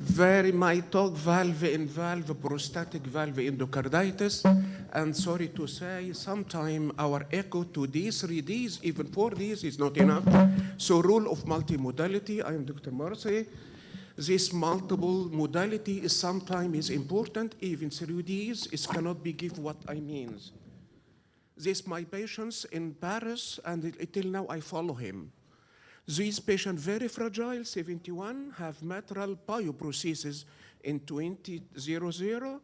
very mitral valve in valve, prostatic valve endocarditis. And sorry to say, sometime our echo 2D, 3Ds, even 4Ds is not enough. So rule of multimodality, I am Dr. Marcy. This multiple modality is sometimes important, even 3Ds, it cannot be give what I mean. This my patients in Paris, and till now I follow him. These patients very fragile, 71, have mitral bioprosthesis in 2000,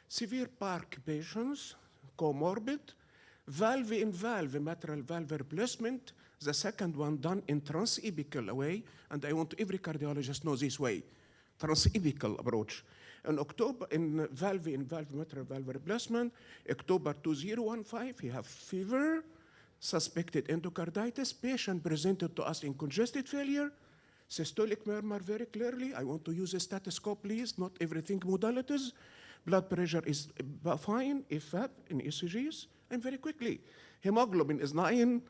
severe PARC patients, comorbid, valve in valve, mitral valve replacement, the second one done in transapical way, and I want every cardiologist know this way, transapical approach. In October, in valve mitral valve replacement, October 2015, he have fever, suspected endocarditis, patient presented to us in congested failure, systolic murmur very clearly. I want to use a stethoscope, please, not everything modalities. Blood pressure is fine, EFAB in ECGs, and very quickly. Hemoglobin is 9,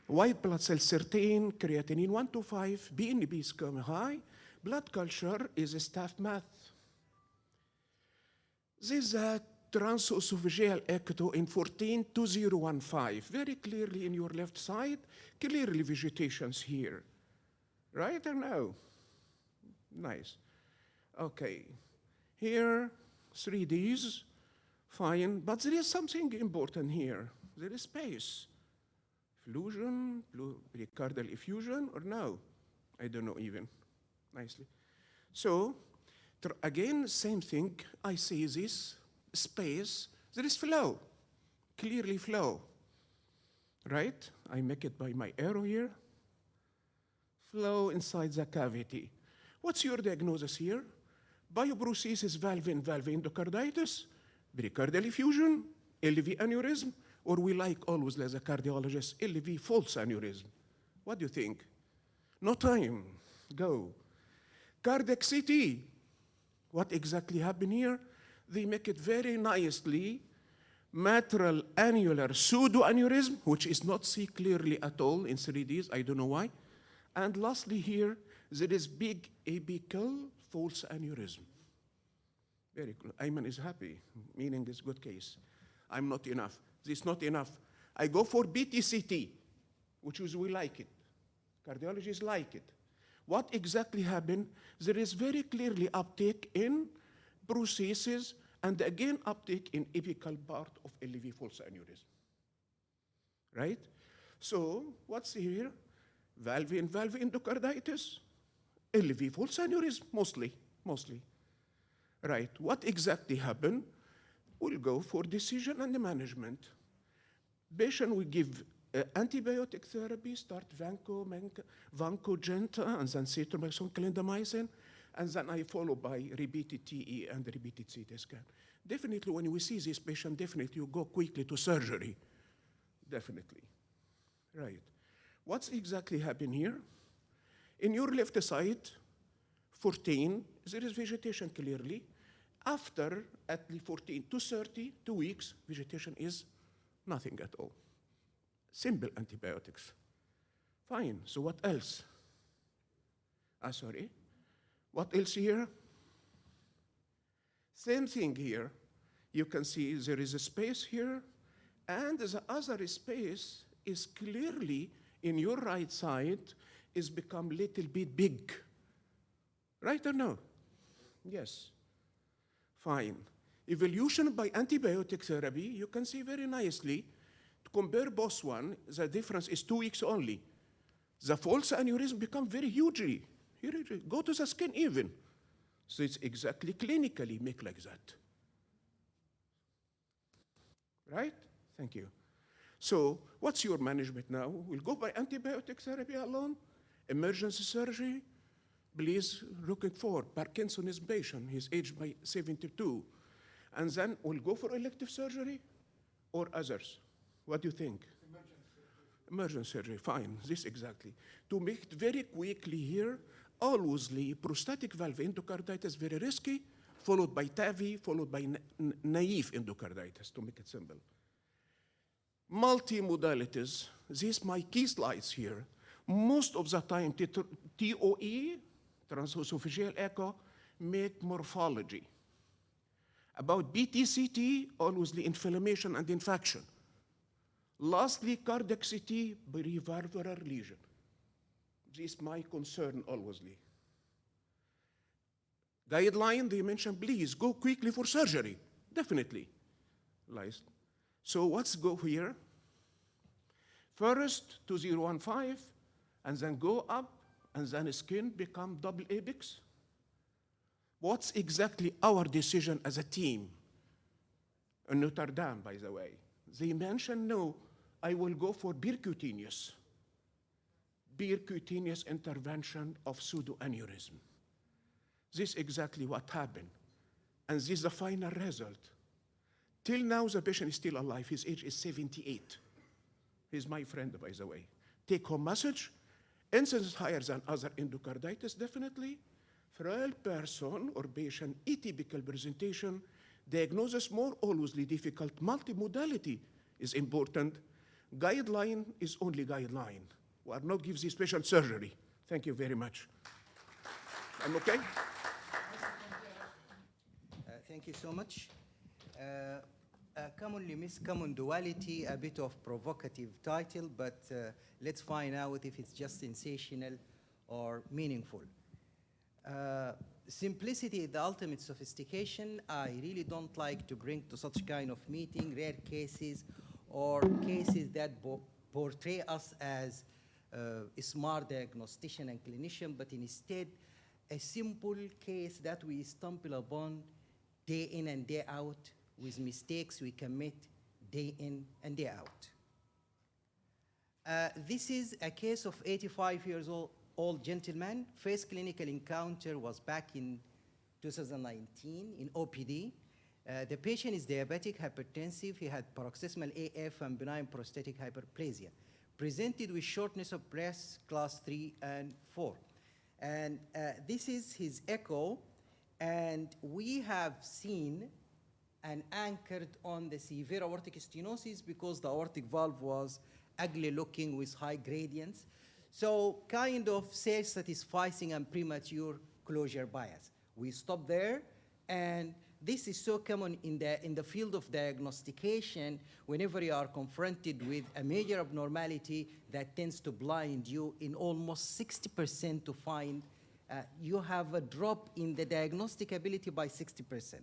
white blood cells 13, creatinine 125, BNP is high, blood culture is a staph math. This is a transesophageal echo in 14-2015, very clearly in your left side, clearly vegetations here. Right or no? Nice. Okay. Here, 3Ds, fine, but there is something important here. There is space. Effusion, pericardial effusion, or no? I don't know even, nicely. So, again, same thing, I see this space, there is flow, clearly flow, right? I make it by my arrow here. Flow inside the cavity. What's your diagnosis here? Bioprosthesis valve in valve endocarditis, pericardial effusion, LV aneurysm, or we like always as a cardiologist, LV false aneurysm. What do you think? No time, go. Cardiac CT, what exactly happened here? They make it very nicely, mitral annular pseudoaneurysm, which is not seen clearly at all in 3Ds, I don't know why. And lastly here, there is big apical false aneurysm. Very good. Ayman is happy, meaning it's good case. I'm not enough. This is not enough. I go for BTCT, which is we like it. Cardiologists like it. What exactly happened? There is very clearly uptake in prosthesis and again uptake in apical part of LV false aneurysm. Right? So what's here? Valve in valve endocarditis, LV false aneurysm, mostly. Right, what exactly happened? We'll go for decision and management. Patient will give antibiotic therapy, start vancomycin, and then cetrimazole, clindamycin, and then I follow by repeated TE and repeated CT scan. Definitely, when we see this patient, definitely you go quickly to surgery. Definitely, right. What's exactly happened here? In your left side, 14, there is vegetation clearly. After at least 14 to 30, 2 weeks, vegetation is nothing at all. Simple antibiotics. Fine, so what else? Sorry. What else here? Same thing here. You can see there is a space here, and the other space is clearly in your right side is become little bit big. Right or no? Yes. Fine. Evolution by antibiotic therapy, you can see very nicely. To compare both one, the difference is 2 weeks only. The false aneurysm become very hugely. Go to the skin even. So it's exactly clinically make like that. Right? Thank you. So what's your management now? We'll go by antibiotic therapy alone, emergency surgery. Please looking for Parkinson's patient, he's aged by 72. And then we'll go for elective surgery or others. What do you think? Emergency surgery, fine, this exactly. To make it very quickly here, always prostatic valve endocarditis, very risky, followed by TAVI, followed by naive endocarditis, to make it simple. Multimodalities, these my key slides here. Most of the time, TOE, transesophageal echo, make morphology. About BTCT, always the inflammation and infection. Lastly, cardiac CT, perivalvular lesion. This is my concern always. Guideline, they mentioned, please go quickly for surgery. Definitely. So let's go here. First, 2015, and then go up, and then skin become double apex. What's exactly our decision as a team? In Notre Dame, by the way. They mentioned, no, I will go for percutaneous intervention of pseudoaneurysm. This is exactly what happened. And this is the final result. Till now, the patient is still alive. His age is 78. He's my friend, by the way. Take-home message, incidence higher than other endocarditis, definitely. Frail person or patient, atypical presentation, diagnosis more always difficult. Multimodality is important. Guideline is only guideline. We are not give this patient surgery. Thank you very much. I'm okay? Thank you so much. Commonly miscommon duality, a bit of provocative title, but let's find out if it's just sensational or meaningful. Simplicity is the ultimate sophistication. I really don't like to bring to such kind of meeting rare cases or cases that portray us as a smart diagnostician and clinician, but instead a simple case that we stumble upon day in and day out with mistakes we commit day in and day out. This is a case of 85 years old gentleman. First clinical encounter was back in 2019 in OPD. The patient is diabetic, hypertensive. He had paroxysmal AF and benign prostatic hyperplasia. Presented with shortness of breath, class 3 and 4. And this is his echo, and we have seen and anchored on the severe aortic stenosis because the aortic valve was ugly looking with high gradients. So kind of self-satisfying and premature closure bias. We stop there, and this is so common in the field of diagnostication. Whenever you are confronted with a major abnormality that tends to blind you in almost 60% to find you have a drop in the diagnostic ability by 60%.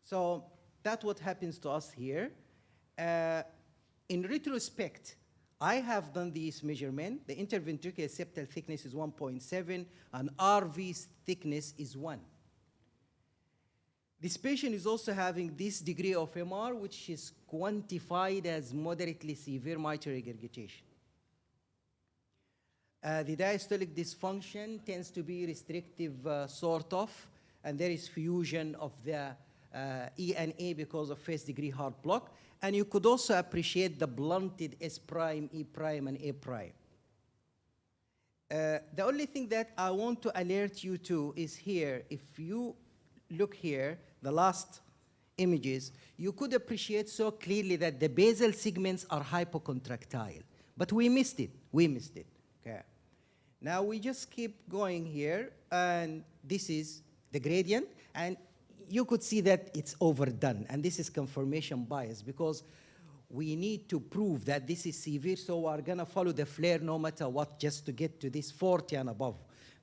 So that's what happens to us here. In retrospect, I have done these measurements. The interventricular septal thickness is 1.7, and RV thickness is 1. This patient is also having this degree of MR, which is quantified as moderately severe mitral regurgitation. The diastolic dysfunction tends to be restrictive, sort of, and there is fusion of the E and A because of first-degree heart block. And you could also appreciate the blunted S prime, E prime, and A prime. The only thing that I want to alert you to is here. If you look here, the last images, you could appreciate so clearly that the basal segments are hypocontractile. But we missed it. We missed it. Okay. Now we just keep going here, and this is the gradient, and you could see that it's overdone, and this is confirmation bias because we need to prove that this is severe, so we're gonna follow the flare no matter what just to get to this 40 and above.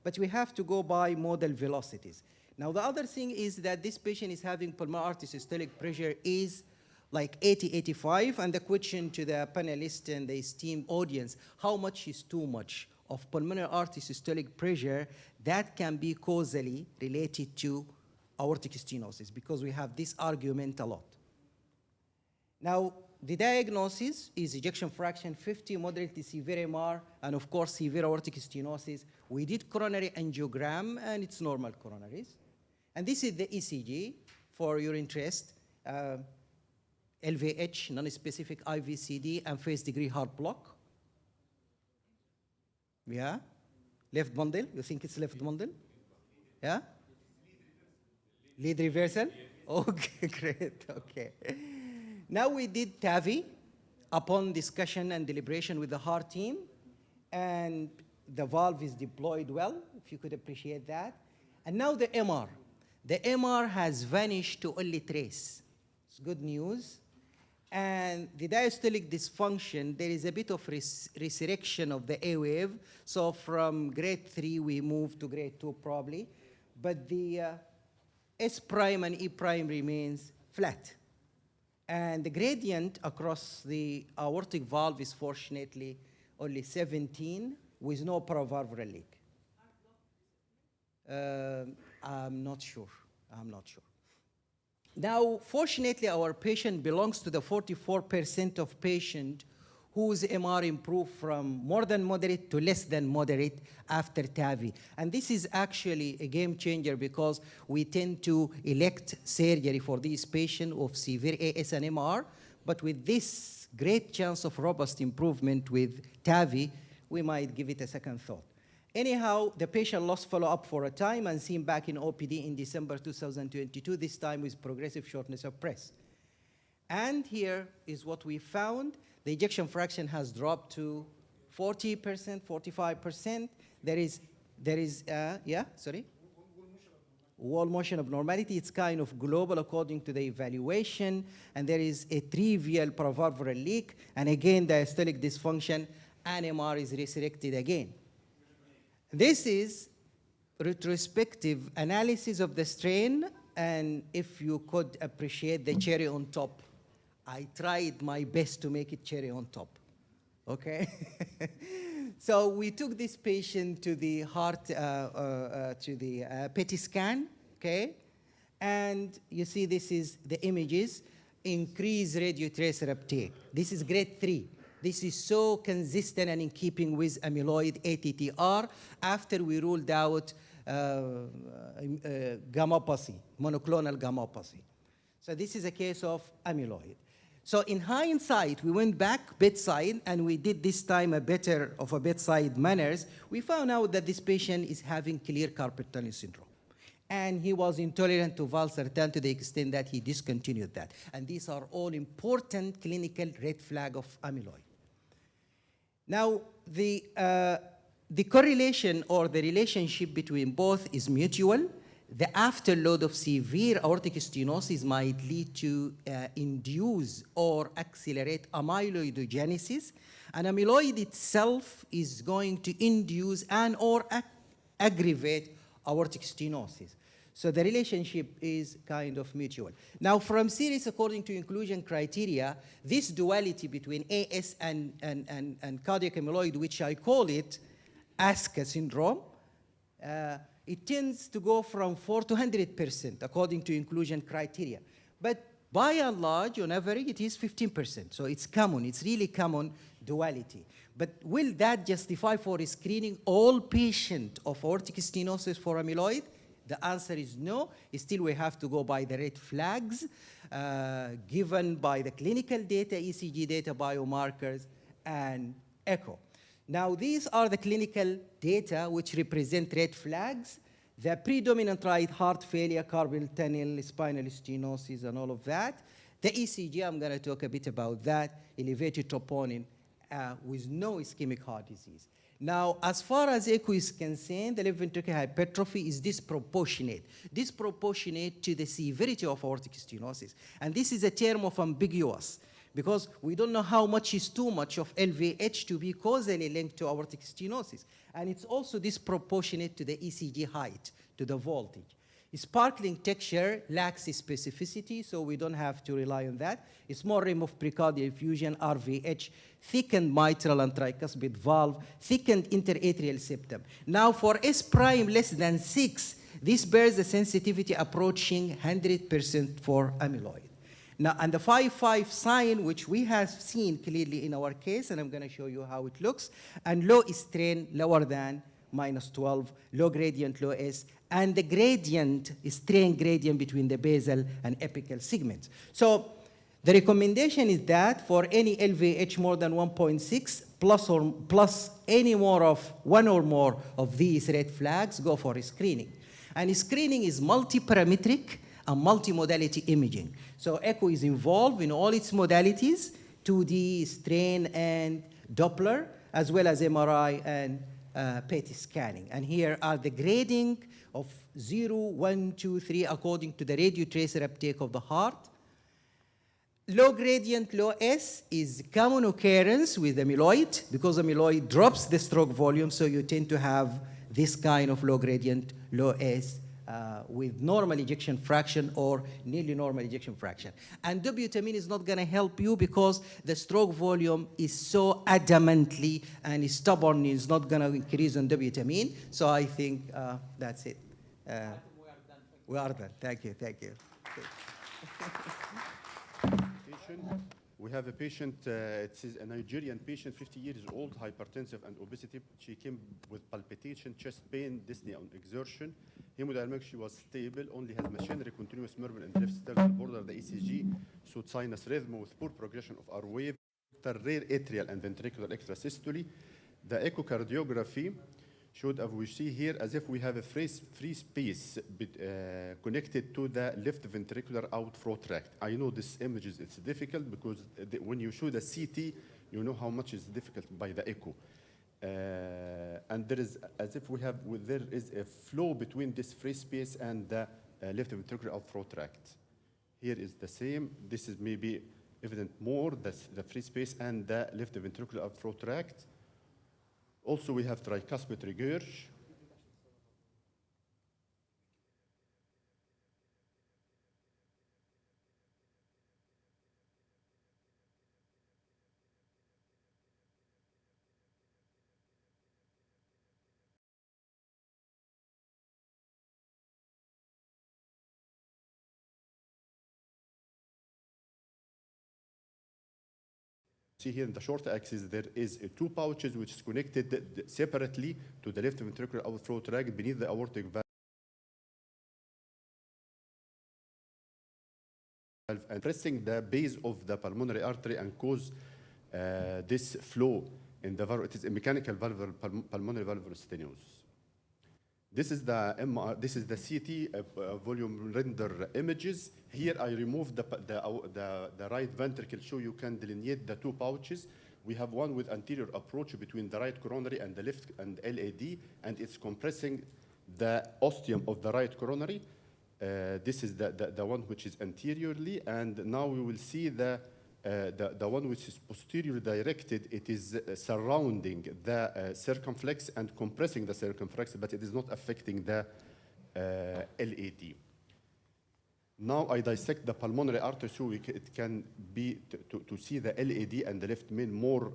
But we have to go by model velocities. Now the other thing is that this patient is having pulmonary artery systolic pressure is like 80, 85, and the question to the panelists and the esteemed audience, how much is too much of pulmonary artery systolic pressure? That can be causally related to aortic stenosis because we have this argument a lot. Now, the diagnosis is ejection fraction 50, moderately severe MR, and of course, severe aortic stenosis. We did coronary angiogram, and it's normal coronaries. And this is the ECG for your interest. LVH, non-specific IVCD, and first-degree heart block. Yeah? Left bundle? You think it's left bundle? Yeah? Lead reversal? Okay, great, okay. Now we did TAVI upon discussion and deliberation with the heart team, and the valve is deployed well, if you could appreciate that. And now the MR. The MR has vanished to only trace. It's good news. And the diastolic dysfunction, there is a bit of resurrection of the A wave. So from grade 3, we move to grade 2 probably. But the S prime and E prime remains flat. And the gradient across the aortic valve is fortunately only 17 with no paravalvular leak. I'm not sure. Now, fortunately, our patient belongs to the 44% of patients whose MR improved from more than moderate to less than moderate after TAVI. And this is actually a game changer because we tend to elect surgery for these patients of severe AS and MR, but with this great chance of robust improvement with TAVI, we might give it a second thought. Anyhow, the patient lost follow-up for a time and seen back in OPD in December 2022, this time with progressive shortness of breath. And here is what we found. The ejection fraction has dropped to 40%, 45%. There is wall motion abnormality. It's kind of global according to the evaluation. And there is a trivial paravalvular leak. And again, diastolic dysfunction, and MR is resurrected again. This is retrospective analysis of the strain, and if you could appreciate the cherry on top, I tried my best to make it cherry on top, okay? So we took this patient to the heart, to the PET scan, okay? And you see this is the images, increased radiotracer uptake. This is grade 3. This is so consistent and in keeping with amyloid ATTR after we ruled out gammopathy, monoclonal gammopathy. So this is a case of amyloid. So in hindsight, we went back bedside and we did this time a bedside manners. We found out that this patient is having clear carpal tunnel syndrome. And he was intolerant to valsartan to the extent that he discontinued that. And these are all important clinical red flag of amyloid. Now, the correlation or the relationship between both is mutual. The afterload of severe aortic stenosis might lead to induce or accelerate amyloidogenesis, and amyloid itself is going to induce and or aggravate aortic stenosis. So the relationship is kind of mutual. Now, from series according to inclusion criteria, this duality between AS and cardiac amyloid, which I call it ASCA syndrome, it tends to go from 4 to 100% according to inclusion criteria. But by and large, on average, it is 15%. So it's common, it's really common duality. But will that justify for screening all patients of aortic stenosis for amyloid? The answer is no. Still, we have to go by the red flags given by the clinical data, ECG data, biomarkers, and echo. Now, these are the clinical data which represent red flags. The predominant right heart failure, carpal tunnel, spinal stenosis, and all of that. The ECG, I'm going to talk a bit about that, elevated troponin with no ischemic heart disease. Now, as far as echo is concerned, the left ventricular hypertrophy is disproportionate to the severity of aortic stenosis. And this is a term of ambiguous, because we don't know how much is too much of LVH to be causally linked to aortic stenosis. And it's also disproportionate to the ECG height, to the voltage. Sparkling texture lacks specificity, so we don't have to rely on that. It's more rim of precardial effusion, RVH, thickened mitral and tricuspid valve, thickened interatrial septum. Now for S prime less than 6, this bears a sensitivity approaching 100% for amyloid. Now, and the 5-5 sign, which we have seen clearly in our case, and I'm going to show you how it looks, and low strain lower than -12, low gradient, low S, and the gradient is strain gradient between the basal and apical segments. So the recommendation is that for any LVH more than 1.6 plus any more of one or more of these red flags, go for screening. And screening is multi-parametric and multi-modality imaging. So echo is involved in all its modalities, 2D, strain, and Doppler, as well as MRI and PET scanning. And here are the grading of 0, 1, 2, 3 according to the radio tracer uptake of the heart. Low gradient, low S, is common occurrence with amyloid because amyloid drops the stroke volume, so you tend to have this kind of low gradient, low S with normal ejection fraction or nearly normal ejection fraction. And dobutamine is not going to help you because the stroke volume is so adamantly and stubbornly is not going to increase on dobutamine. So I think that's it. We are done. Thank you. Thank you. We have a patient, it is a Nigerian patient, 50 years old, hypertensive and obesity. She came with palpitation, chest pain, dyspnea on exertion. Hemodynamics, she was stable, only has machinery, continuous murmur in the left sternal border, the ECG, showed sinus rhythm with poor progression of our wave, rare atrial and ventricular extrasystole. The echocardiography showed, as we see here, as if we have a free space connected to the left ventricular outflow tract. I know this image it's difficult because when you show the CT, you know how much is difficult by the echo. And there is, as if we have, there is a flow between this free space and the left ventricular outflow tract. Here is the same. This is maybe evident more, the free space and the left ventricular outflow tract. Also, we have tricuspid regurg. See here in the short axis, there is two pouches which is connected separately to the left ventricular outflow tract beneath the aortic valve and pressing the base of the pulmonary artery and cause this flow in the valve. It is a mechanical valvular pulmonary valvular stenosis. This is the MR, this is the CT volume render images. Here I removed the right ventricle so you can delineate the two pouches. We have one with anterior approach between the right coronary and the left and LAD, and it's compressing the ostium of the right coronary. This is the one which is anteriorly, and now we will see the one which is posteriorly directed. It is surrounding the circumflex and compressing the circumflex, but it is not affecting the LAD. Now I dissect the pulmonary artery so it can be to see the LAD and the left main more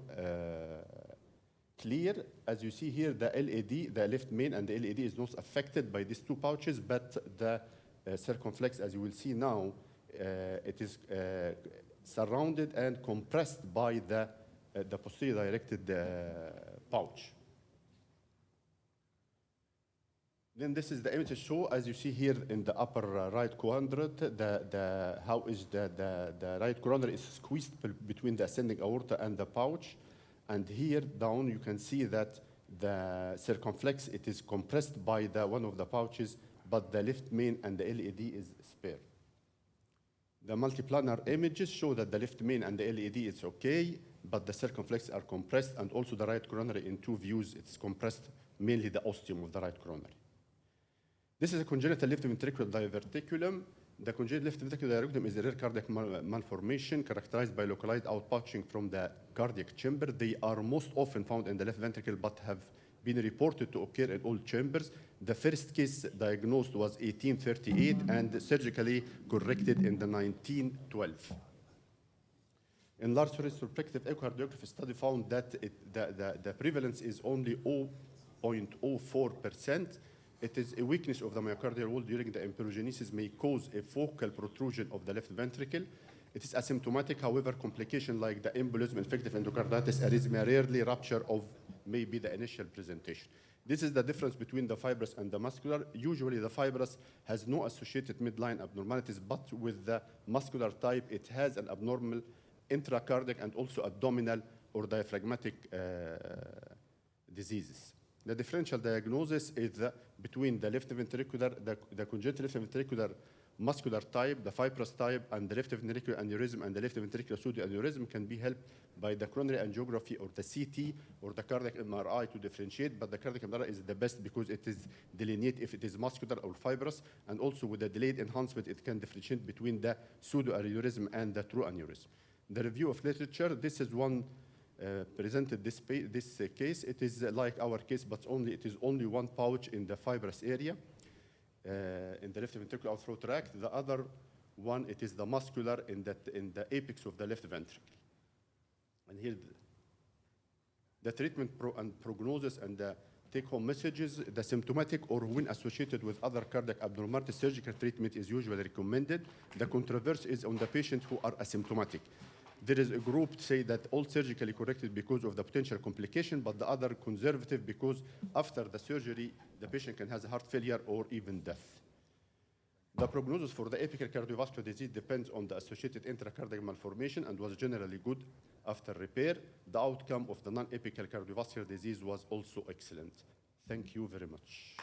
clear. As you see here, the LAD, the left main and the LAD is not affected by these two pouches, but the circumflex, as you will see now, it is surrounded and compressed by the posterior directed pouch. Then this is the image show, as you see here in the upper right quadrant, how is the right coronary is squeezed between the ascending aorta and the pouch. And here down you can see that the circumflex, it is compressed by one of the pouches, but the left main and the LAD is spare. The multiplanar images show that the left main and the LAD is okay, but the circumflex are compressed, and also the right coronary in two views, it's compressed, mainly the ostium of the right coronary. This is a congenital left ventricular diverticulum. The congenital left ventricular diverticulum is a rare cardiac malformation characterized by localized outpouching from the cardiac chamber. They are most often found in the left ventricle, but have been reported to occur in all chambers. The first case diagnosed was 1838 and surgically corrected in the 1912. In large retrospective echocardiography study found that the prevalence is only 0.04%. It is a weakness of the myocardial wall during the embryogenesis may cause a focal protrusion of the left ventricle. It is asymptomatic, however, complication like the embolism, infective endocarditis, arrhythmia, rarely rupture of maybe the initial presentation. This is the difference between the fibrous and the muscular. Usually the fibrous has no associated midline abnormalities, but with the muscular type, it has an abnormal intracardiac and also abdominal or diaphragmatic diseases. The differential diagnosis is between the left ventricular, the congenital left ventricular muscular type, the fibrous type, and the left ventricular aneurysm and the left ventricular pseudoaneurysm can be helped by the coronary angiography or the CT or the cardiac MRI to differentiate, but the cardiac MRI is the best because it is delineate if it is muscular or fibrous, and also with the delayed enhancement, it can differentiate between the pseudoaneurysm and the true aneurysm. The review of literature, this is one presented this case. It is like our case, but it is only one pouch in the fibrous area. In the left ventricular outflow tract. The other one, it is the muscular in the apex of the left ventricle. And here, the treatment and prognosis and the take-home messages, the symptomatic or when associated with other cardiac abnormalities, surgical treatment is usually recommended. The controversy is on the patients who are asymptomatic. There is a group say that all surgically corrected because of the potential complication, but the other conservative because after the surgery, the patient can have heart failure or even death. The prognosis for the apical cardiovascular disease depends on the associated intracardiac malformation and was generally good after repair. The outcome of the non-apical cardiovascular disease was also excellent. Thank you very much.